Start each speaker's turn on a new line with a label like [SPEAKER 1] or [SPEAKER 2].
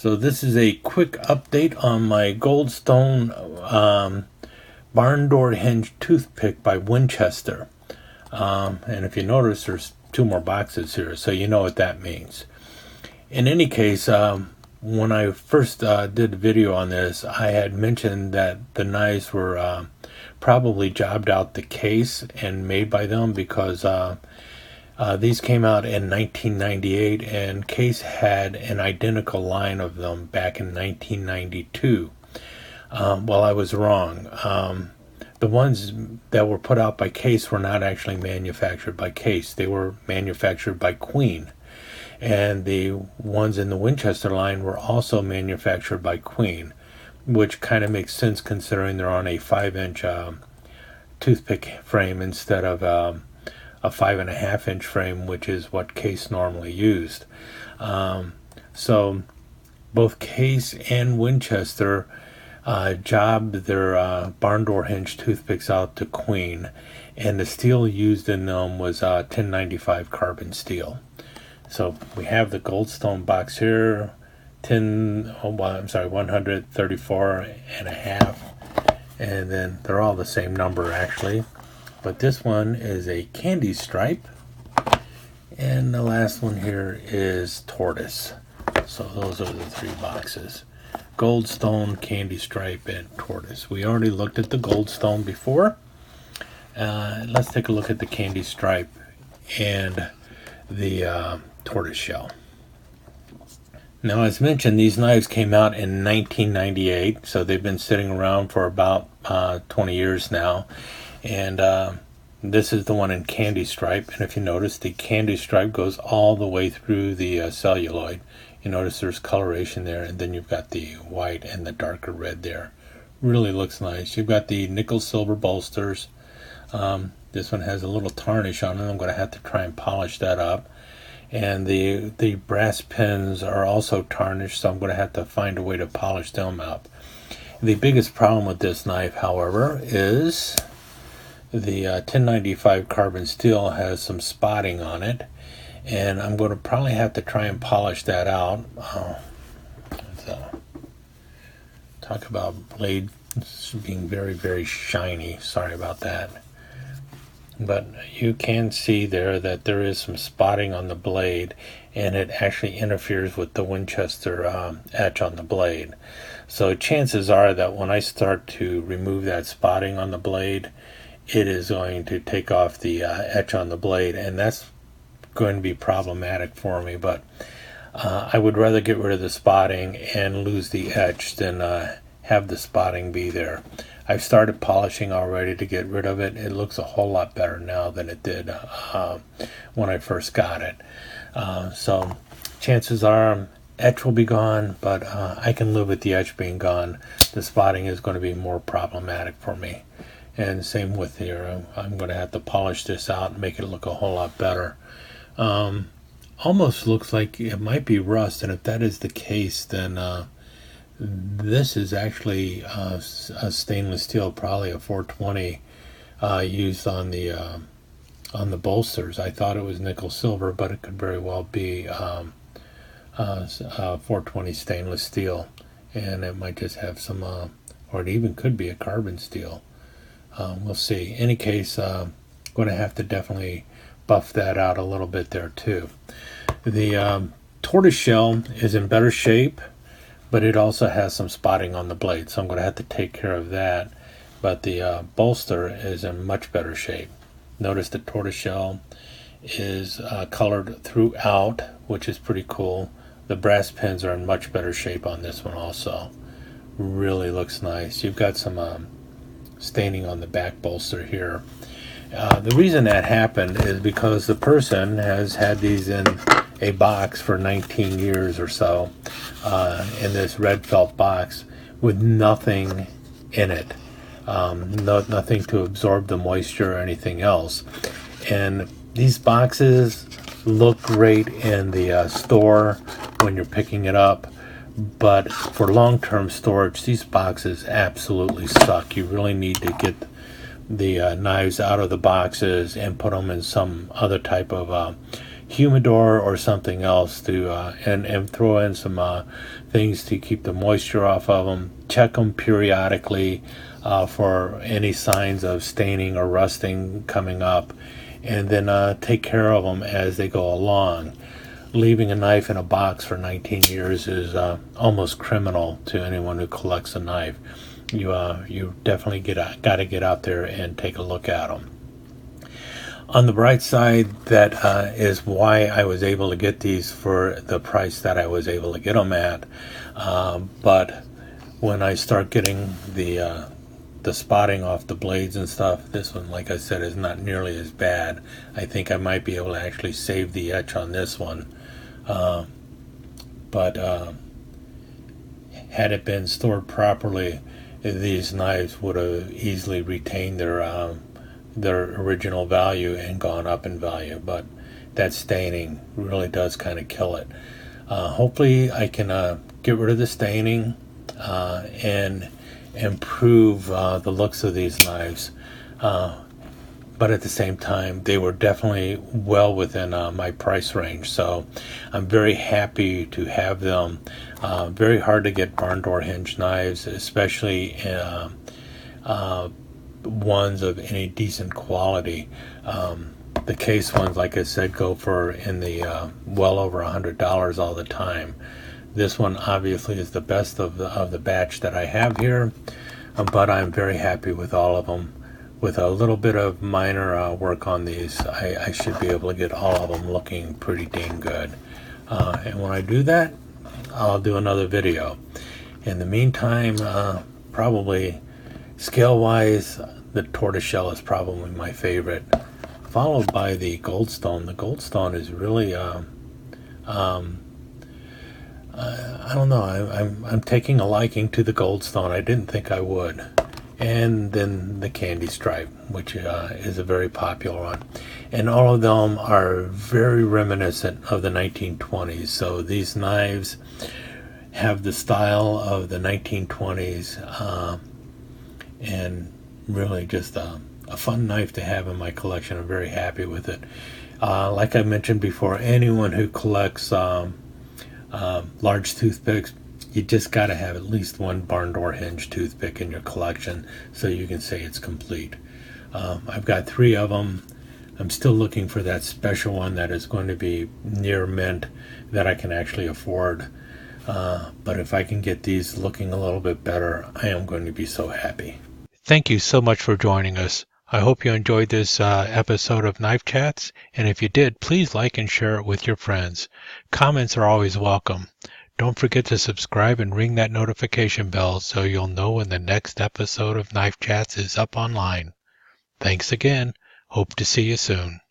[SPEAKER 1] So this is a quick update on my Goldstone barn door hinge toothpick by Winchester. And if you notice, there's two more boxes here, so you know what that means. In any case, when I first did the video on this, I had mentioned that the knives were probably jobbed out the case and made by them because these came out in 1998, and Case had an identical line of them back in 1992. Well, I was wrong. The ones that were put out by Case were not actually manufactured by Case. They were manufactured by Queen. And the ones in the Winchester line were also manufactured by Queen, which kind of makes sense considering they're on a 5-inch toothpick frame instead of a 5.5-inch frame, which is what Case normally used. So both Case and Winchester jobbed their barn door hinge toothpicks out to Queen, and the steel used in them was 1095 carbon steel. So we have the Goldstone box here, 134 and a half, and then they're all the same number actually. But this one is a candy stripe, and the last one here is tortoise. So those are the three boxes: Goldstone, candy stripe, and tortoise. We already looked at the Goldstone before. Let's take a look at the candy stripe and the tortoise shell. Now, as mentioned, these knives came out in 1998, so they've been sitting around for about 20 years now. And this is the one in candy stripe, and if you notice, the candy stripe goes all the way through the celluloid. You notice there's coloration there, and then you've got the white and the darker red there. Really looks nice. You've got the nickel silver bolsters. This one has a little tarnish on it. I'm going to have to try and polish that up. And the brass pins are also tarnished, so I'm going to have to find a way to polish them up. The biggest problem with this knife, however, is the 1095 carbon steel has some spotting on it, and I'm going to probably have to try and polish that out. Talk about blade being very, very shiny. Sorry about that. But you can see there that there is some spotting on the blade, and it actually interferes with the Winchester etch on the blade. So chances are that when I start to remove that spotting on the blade, it is going to take off the etch on the blade, and that's going to be problematic for me. But I would rather get rid of the spotting and lose the etch than have the spotting be there. I've started polishing already to get rid of it. It looks a whole lot better now than it did when I first got it. So chances are etch will be gone, but I can live with the etch being gone. The spotting is going to be more problematic for me. And same with here. I'm going to have to polish this out and make it look a whole lot better. Almost looks like it might be rust, and if that is the case, then this is actually a stainless steel, probably a 420 used on the bolsters. I thought it was nickel silver, but it could very well be 420 stainless steel, and it might just have some, or it even could be a carbon steel. We'll see. In any case, going to have to definitely buff that out a little bit there too. The tortoise shell is in better shape, but it also has some spotting on the blade, so I'm going to have to take care of that. But the bolster is in much better shape. Notice the tortoise shell is colored throughout, which is pretty cool. The brass pins are in much better shape on this one also. Really looks nice. You've got some staining on the back bolster here. The reason that happened is because the person has had these in a box for 19 years or so, in this red felt box with nothing in it, nothing to absorb the moisture or anything else. And these boxes look great in the store when you're picking it up, but for long-term storage, these boxes absolutely suck. You really need to get the knives out of the boxes and put them in some other type of humidor or something else to and throw in some things to keep the moisture off of them. Check them periodically for any signs of staining or rusting coming up, and then take care of them as they go along. Leaving a knife in a box for 19 years is almost criminal to anyone who collects a knife. You definitely got to get out there and take a look at them. On the bright side, that is why I was able to get these for the price that I was able to get them at. But when I start getting the spotting off the blades and stuff, this one, like I said, is not nearly as bad. I think I might be able to actually save the etch on this one. But had it been stored properly, these knives would have easily retained their original value and gone up in value. But that staining really does kind of kill it. Hopefully I can get rid of the staining and improve the looks of these knives. But at the same time, they were definitely well within my price range. So I'm very happy to have them. Very hard to get barn door hinge knives, especially ones of any decent quality. The case ones, like I said, go for in the well over $100 all the time. This one obviously is the best of the batch that I have here, but I'm very happy with all of them. With a little bit of minor work on these, I should be able to get all of them looking pretty dang good. And when I do that, I'll do another video. In the meantime, probably scale-wise, the tortoiseshell is probably my favorite, followed by the Goldstone. The Goldstone is really, I don't know, I'm taking a liking to the Goldstone. I didn't think I would. And then the Candy Stripe, which is a very popular one. And all of them are very reminiscent of the 1920s. So these knives have the style of the 1920s, and really just a fun knife to have in my collection. I'm very happy with it. Like I mentioned before, anyone who collects large toothpicks, you just got to have at least one barn door hinge toothpick in your collection so you can say it's complete. I've got 3 of them. I'm still looking for that special one that is going to be near mint that I can actually afford. But if I can get these looking a little bit better, I am going to be so happy. Thank you so much for joining us. I hope you enjoyed this episode of Knife Chats, and if you did, please like and share it with your friends. Comments are always welcome. Don't forget to subscribe and ring that notification bell so you'll know when the next episode of Knife Chats is up online. Thanks again. Hope to see you soon.